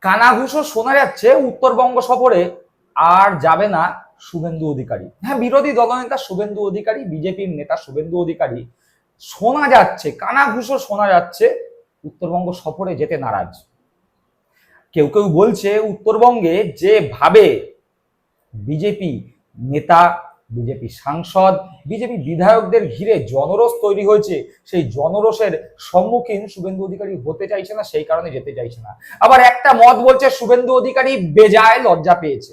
কানাঘুষো শোনা যাচ্ছে উত্তরবঙ্গ সফরে আর যাবে না শুভেন্দু অধিকারী। হ্যাঁ, বিরোধী দলনেতা শুভেন্দু অধিকারী, বিজেপির নেতা শুভেন্দু অধিকারী শোনা যাচ্ছে, কানাঘুষো শোনা যাচ্ছে উত্তরবঙ্গ সফরে যেতে নারাজ। কেউ কেউ বলছে উত্তরবঙ্গে যেভাবে বিজেপি নেতা, বিজেপি সাংসদ, বিজেপি বিধায়কদের ঘিরে জনরোষ তৈরি হয়েছে, সেই জনরোষের সম্মুখীন শুভেন্দু অধিকারী হতে চাইছে না, সেই কারণে যেতে চাইছে না। আবার একটা মত বলছে শুভেন্দু অধিকারী বেজায় লজ্জা পেয়েছে।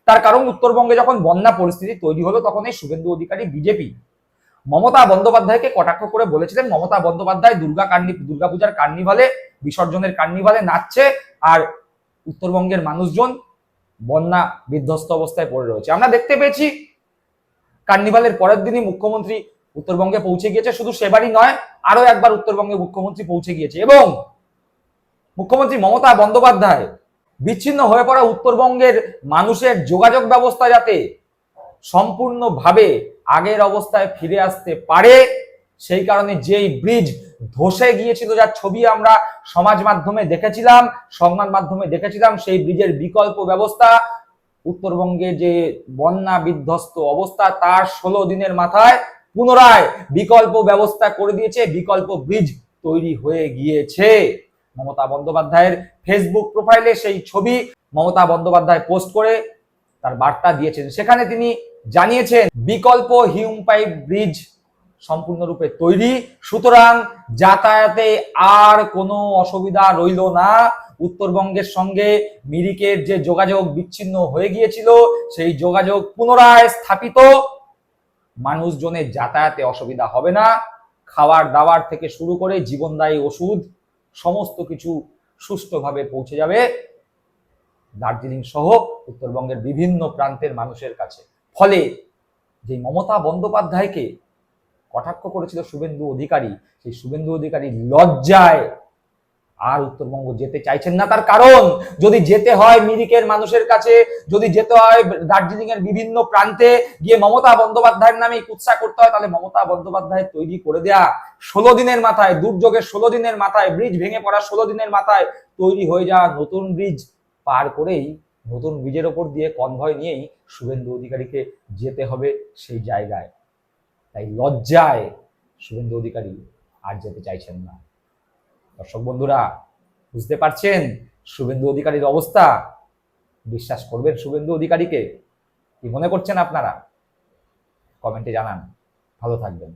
তার কারণ উত্তরবঙ্গে যখন বন্যা পরিস্থিতি তৈরি হলো তখন এই শুভেন্দু অধিকারী বিজেপি মমতা বন্দ্যোপাধ্যায়কে কটাক্ষ করে বলেছিলেন মমতা বন্দ্যোপাধ্যায় দুর্গাপূজার কার্নিভালে, বিসর্জনের কার্নিভালে নাচছে আর উত্তরবঙ্গের মানুষজন বন্যা বিধ্বস্ত অবস্থায় পড়ে রয়েছে। আমরা দেখতে পেয়েছি কার্নিভালের পরের দিনই মুখ্যমন্ত্রী উত্তরবঙ্গে পৌঁছে গিয়েছে। শুধু সেবারই নয়, আরো একবার উত্তরবঙ্গে মুখ্যমন্ত্রী পৌঁছে গিয়েছে এবং মুখ্যমন্ত্রী মমতা বন্দ্যোপাধ্যায় বিচ্ছিন্ন হয়ে পড়া উত্তরবঙ্গের মানুষের যোগাযোগ ব্যবস্থা যাতে সম্পূর্ণভাবে আগের অবস্থায় ফিরে আসতে পারে, সেই কারণে যেই ব্রিজ ধসে গিয়েছিল, যার ছবি আমরা সমাজ মাধ্যমে দেখেছিলাম, সংবাদ মাধ্যমে দেখেছিলাম, সেই ব্রিজের বিকল্প ব্যবস্থা, উত্তরবঙ্গে যে বন্যা বিধ্বস্ত অবস্থা তার 16 দিনের মাথায় পুনরায় বিকল্প ব্যবস্থা করে দিয়েছে, বিকল্প ব্রিজ তৈরি হয়ে গিয়েছে। মমতা বন্দ্যোপাধ্যায়ের ফেসবুক প্রোফাইলে সেই ছবি মমতা বন্দ্যোপাধ্যায় পোস্ট করে তার বার্তা দিয়েছেন। সেখানে তিনি জানিয়েছেন বিকল্প হিউম পাইপ ব্রিজ সম্পূর্ণরূপে তৈরি, সুতরাং যাতায়াতে আর কোনো অসুবিধা রইল না। উত্তরবঙ্গের সঙ্গে মিরিকের যে যোগাযোগ বিচ্ছিন্ন হয়ে গিয়েছিল সেই যোগাযোগ পুনরায় স্থাপিত, মানুষজনের যাতায়াতে অসুবিধা হবে না, খাবার দাবার থেকে শুরু করে জীবনদায়ী ওষুধ সমস্ত কিছু সুষ্ঠুভাবে পৌঁছে যাবে দার্জিলিং সহ উত্তরবঙ্গের বিভিন্ন প্রান্তের মানুষের কাছে। ফলে যে মমতা বন্দ্যোপাধ্যায়কে কটাক্ষ করেছিল শুভেন্দু অধিকারী, সেই শুভেন্দু অধিকারী লজ্জায় আর উত্তরবঙ্গ যেতে চাইছেন না। তার কারণ যদি যেতে হয় মিরিকের মানুষের কাছে, যদি যেতে হয় দার্জিলিং এর বিভিন্ন প্রান্তে গিয়ে মমতা বন্দ্যোপাধ্যায়ের নামে কুৎসা করতে হয়, তাহলে মমতা বন্দ্যোপাধ্যায় তৈরি করে দেয়া 16 দিনের মাথায়, দুর্যোগের 16 দিনের মাথায়, ব্রিজ ভেঙে পড়া 16 দিনের মাথায় তৈরি হয়ে যাওয়া নতুন ব্রিজ পার করেই, নতুন ব্রিজের ওপর দিয়ে কনভয় নিয়েই শুভেন্দু অধিকারীকে যেতে হবে সেই জায়গায়। তাই লজ্জায় শুভেন্দু অধিকারী আর যেতে চাইছেন না। দর্শক বন্ধুরা, বুঝতে পারছেন শুভেন্দু অধিকারীর অবস্থা? বিশ্বাস করবেন শুভেন্দু অধিকারীকে? কি মনে করছেন আপনারা? কমেন্টে জানান। ভালো থাকবেন।